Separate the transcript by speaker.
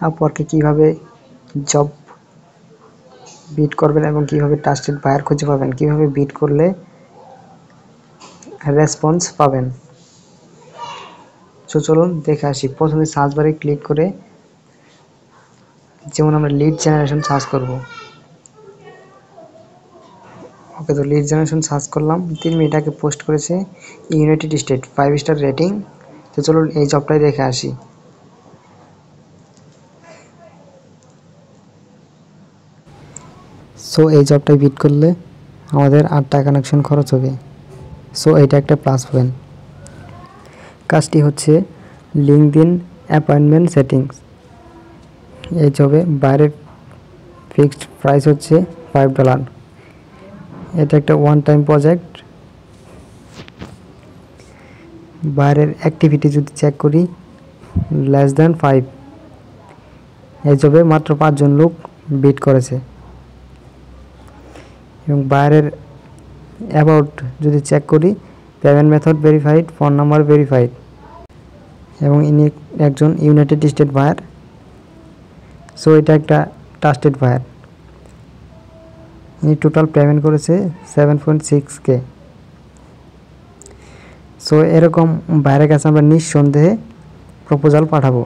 Speaker 1: আপওয়ার্কে কিভাবে জব বিড করবেন এবং কিভাবে ট্রাস্টেড বায়ার খুঁজে পাবেন, কিভাবে বিড করলে রেসপন্স পাবেন। সো চলুন দেখে আসি। প্রথমে সার্চ বারে ক্লিক করে যেমন আমরা লিড জেনারেশন সার্চ করব। ওকে, তো লিড জেনারেশন সার্চ করলাম। 3 মিনিট আগে পোস্ট করেছে ইউনাইটেড স্টেট, 5 স্টার রেটিং। তো চলুন এই জবটাই দেখে আসি। সো এই জবটাই বিড করলে আমাদের 8 টাকা কানেকশন খরচ হবে। সো এটা একটা প্লাস পয়েন্ট। কাজটি হচ্ছে লিঙ্কডইন অ্যাপয়েন্টমেন্ট সেটিংস। এই জবে বাইরের ফিক্সড প্রাইস হচ্ছে $5। এটা একটা ওয়ান টাইম প্রজেক্ট। বাইরের অ্যাক্টিভিটি যদি চেক করি, লেস দ্যান 5। এই জবে মাত্র 5 জন লোক বিড করেছে। এবং বাইরের অ্যাবাউট যদি চেক করি, payment method verified, phone number verified, এবং ইনি একজন ইউনাইটেড স্টেট বায়ার। সো এটা একটা ট্রাস্টেড বায়ার। ইনি টোটাল পেমেন্ট করেছে 7.6K। সো এরকম বায়ারের কাছে আমরা নিঃসন্দেহে প্রপোজাল পাঠাবো।